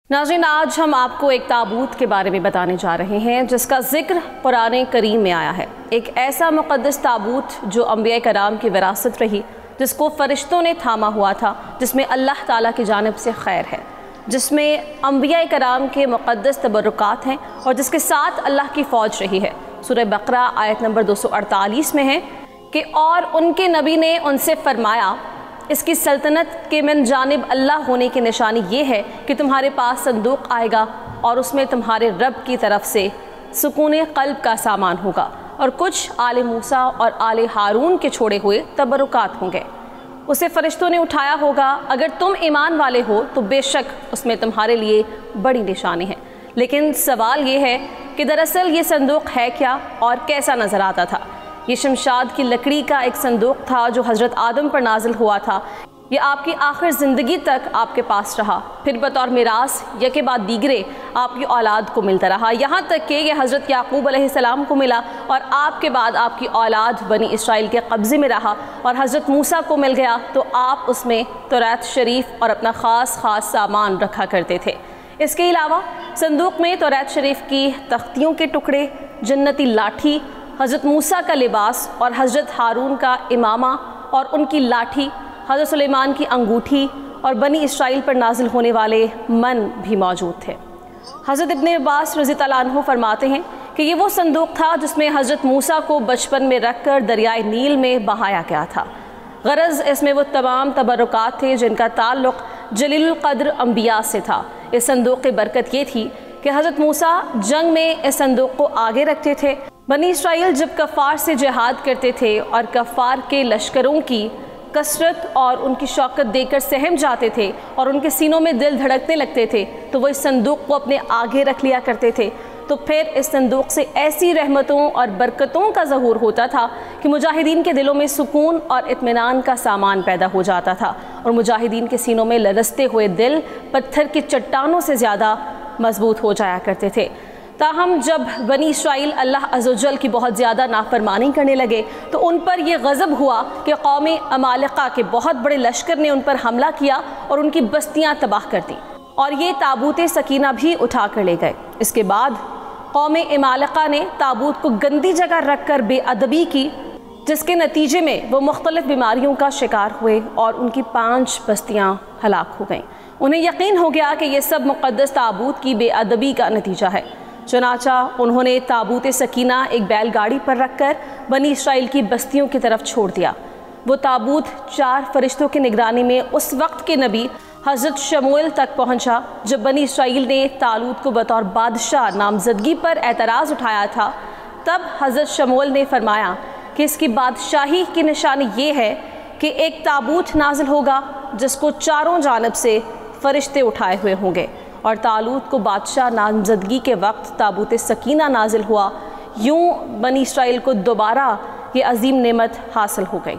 नाज़रीन, आज हम आपको एक ताबूत के बारे में बताने जा रहे हैं जिसका जिक्र कुरान करीम में आया है। एक ऐसा मुक़द्दस ताबूत जो अंबिया कराम की विरासत रही, जिसको फ़रिश्तों ने थामा हुआ था, जिसमें अल्लाह ताला की जानिब से खैर है, जिसमें अंबिया कराम के मुक़द्दस तबरुकात हैं और जिसके साथ अल्लाह की फ़ौज रही है। सूरह बकरा आयत नंबर 248 में है कि और उनके नबी ने उनसे फ़रमाया, इसकी सल्तनत के मिन जानिब अल्लाह होने की निशानी ये है कि तुम्हारे पास संदूक आएगा और उसमें तुम्हारे रब की तरफ से सुकून क़ल्ब का सामान होगा और कुछ आले मूसा और आले हारून के छोड़े हुए तबरुकात होंगे। उसे फ़रिश्तों ने उठाया होगा। अगर तुम ईमान वाले हो तो बेशक उसमें तुम्हारे लिए बड़ी निशानी है। लेकिन सवाल ये है कि दरअसल ये संदूक है क्या और कैसा नज़र आता था। ये शमशाद की लकड़ी का एक संदूक था जो हज़रत आदम पर नाजिल हुआ था। ये आपकी आखिर ज़िंदगी तक आपके पास रहा, फिर बतौर मिरास या के बाद दीगरे आपकी औलाद को मिलता रहा, यहाँ तक कि ये हज़रत याकूब अलैहिस्सलाम को मिला और आपके बाद आपकी औलाद बनी इसराइल के कब्ज़े में रहा और हज़रत मूसा को मिल गया तो आप उसमें तौरात शरीफ और अपना ख़ास सामान रखा करते थे। इसके अलावा संदूक में तौरात शरीफ की तख्तियों के टुकड़े, जन्नती लाठी, हज़रत मूसा का लिबास और हज़रत हारून का इमामा और उनकी लाठी, हज़रत सुलेमान की अंगूठी और बनी इसराइल पर नाजिल होने वाले मन भी मौजूद थे। हज़रत इब्न अब्बास रज़ी अल्लाह अन्हु फरमाते हैं कि ये वो संदूक था जिसमें हज़रत मूसा को बचपन में रखकर दरियाए नील में बहाया गया था। गरज़ इसमें वो तमाम तबरुकात थे जिनका ताल्लुक़ जलीलुल क़द्र अंबिया से था। इस संदूक की बरकत ये थी कि हज़रत मूसा जंग में इस संदूक को आगे रखते थे। बनी इसराइल जब कफ़ार से जिहाद करते थे और कफ़ार के लश्करों की कसरत और उनकी शौकत देकर सहम जाते थे और उनके सीनों में दिल धड़कने लगते थे तो वो इस संदूक को अपने आगे रख लिया करते थे। तो फिर इस संदूक से ऐसी रहमतों और बरकतों का ज़हूर होता था कि मुजाहिदीन के दिलों में सुकून और इत्मीनान का सामान पैदा हो जाता था और मुजाहिदीन के सीनों में लरसते हुए दिल पत्थर की चट्टानों से ज़्यादा मजबूत हो जाया करते थे। ताहम जब बनी इसराइल अल्लाह अज़्ज़वजल की बहुत ज़्यादा नाफरमानी करने लगे तो उन पर यह गज़ब हुआ कि कौम अमालिका के बहुत बड़े लश्कर ने उन पर हमला किया और उनकी बस्तियां तबाह कर दी और ये ताबूत सकीना भी उठा कर ले गए। इसके बाद कौम अमालिका ने ताबूत को गंदी जगह रख कर बेअदबी की, जिसके नतीजे में वो मुख्तलिफ बीमारियों का शिकार हुए और उनकी 5 बस्तियाँ हलाक हो गईं। उन्हें यकीन हो गया कि यह सब मुक़द्दस ताबूत की बेअदबी का नतीजा है। चुनाचा उन्होंने ताबूत सकीना एक बैलगाड़ी पर रखकर बनी इसराइल की बस्तियों की तरफ छोड़ दिया। वो ताबूत 4 फरिश्तों की निगरानी में उस वक्त के नबी हज़रत शमूएल तक पहुंचा जब बनी इसराइल ने तालूत को बतौर बादशाह नामजदगी पर एतराज़ उठाया था। तब हज़रत शमूएल ने फरमाया कि इसकी बादशाही की निशानी ये है कि एक ताबूत नाजिल होगा जिसको चारों जानिब से फरिश्ते उठाए हुए होंगे और तालूत को बादशाह नामजदगी के वक्त ताबूत सकीना नाजिल हुआ। यूं बनी इसराइल को दोबारा ये अजीम नेमत हासिल हो गई।